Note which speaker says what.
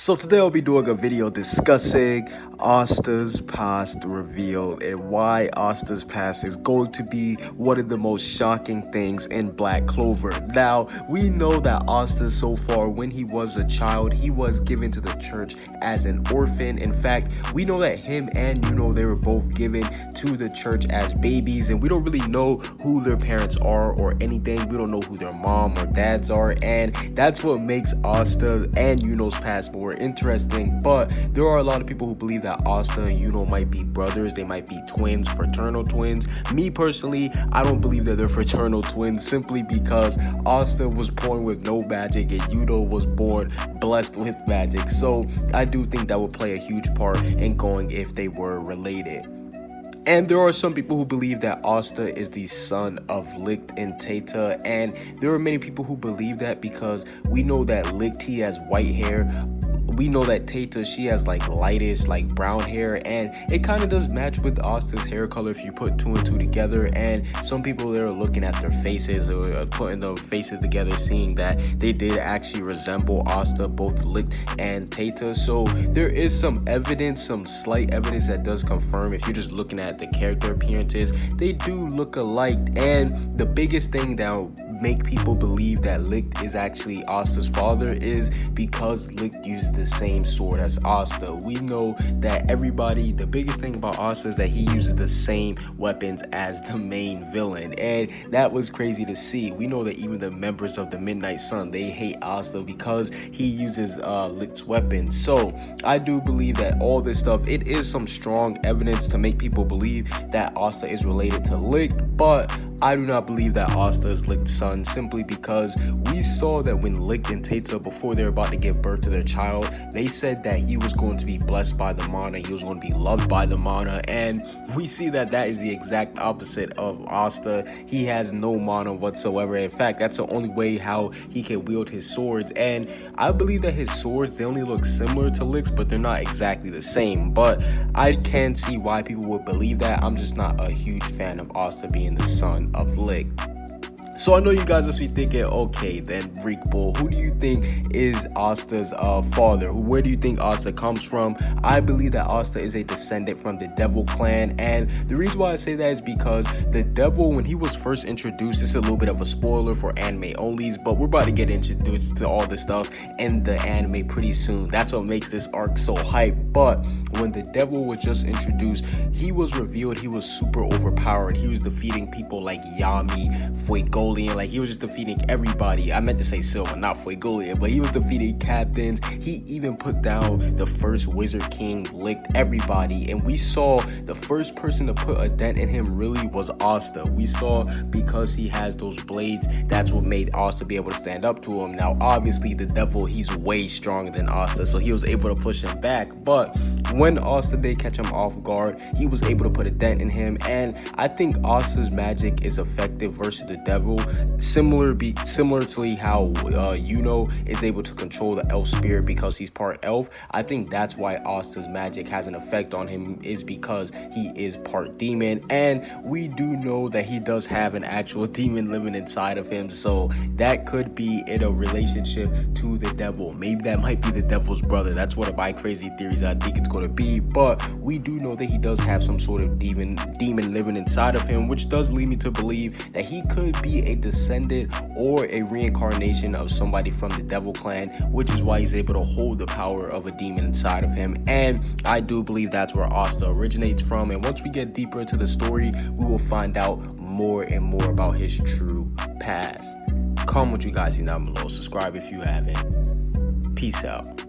Speaker 1: So today I'll be doing a video discussing Asta's past revealed and why Asta's past is going to be one of the most shocking things in Black Clover. Now, we know that Asta so far, when he was a child, he was given to the church as an orphan. In fact, we know that him and they were both given to the church as babies, and we don't really know who their parents are or anything. We don't know who their mom or dads are, and that's what makes Asta and Yuno's past more interesting. But there are a lot of people who believe that Asta and Yuno might be brothers. They might be twins, fraternal twins. Me personally, I don't believe that they're fraternal twins, simply because Asta was born with no magic and Yuno was born blessed with magic. So I do think that would play a huge part in going if they were related. And there are some people who believe that Asta is the son of Licht and Tata, and there are many people who believe that because we know that Licht, he has white hair. We know that Tata, she has like lightish, like brown hair, and it kind of does match with Asta's hair color if you put two and two together. And some people, they're looking at their faces or putting the faces together, seeing that they did actually resemble Asta, both Licht and Tata. So there is some evidence, some slight evidence that does confirm, if you're just looking at the character appearances, they do look alike. And the biggest thing that will make people believe that Licht is actually Asta's father is because Licht uses the same sword as Asta. We know that the biggest thing about Asta is that he uses the same weapons as the main villain, and that was crazy to see. We know that even the members of the Midnight Sun, they hate Asta because he uses Licht's weapons. So I do believe that all this stuff, it is some strong evidence to make people believe that Asta is related to Licht, but I do not believe that Asta is Licht's son, simply because we saw that when Licht and Tata, before they were about to give birth to their child, they said that he was going to be blessed by the mana, he was going to be loved by the mana, and we see that that is the exact opposite of Asta. He has no mana whatsoever. In fact, that's the only way how he can wield his swords, and I believe that his swords, they only look similar to Licht's, but they're not exactly the same. But I can see why people would believe that. I'm just not a huge fan of Asta being the son of Licht. So I know you guys must be thinking, okay, then Reek Bull, who do you think is Asta's father? Where do you think Asta comes from? I believe that Asta is a descendant from the Devil clan, and the reason why I say that is because the Devil, when he was first introduced, this is a little bit of a spoiler for anime onlys, but we're about to get introduced to all this stuff in the anime pretty soon. That's what makes this arc so hype. But when the Devil was just introduced, he was revealed, he was super overpowered. He was defeating people like Yami, Fuegolian, like he was just defeating everybody. I meant to say Silva, not Fuegolian, but he was defeating captains. He even put down the first Wizard King, Licht, everybody. And we saw the first person to put a dent in him really was Asta. We saw, because he has those blades, that's what made Asta be able to stand up to him. Now obviously the Devil, he's way stronger than Asta, so he was able to push him back. But when Asta did catch him off guard, he was able to put a dent in him, and I think Asta's magic is effective versus the Devil, similarly how Yuno is able to control the elf spirit because he's part elf. I think that's why Asta's magic has an effect on him, is because he is part demon, and we do know that he does have an actual demon living inside of him, so that could be in a relationship to the Devil. Maybe that might be the Devil's brother. That's one of my crazy theories I think it's going to be. But we do know that he does have some sort of demon living inside of him, which does lead me to believe that he could be a descendant or a reincarnation of somebody from the Devil clan, which is why he's able to hold the power of a demon inside of him. And I do believe that's where Asta originates from, and once we get deeper into the story, we will find out more and more about his true past. Comment what you guys see down below, subscribe if you haven't. Peace out.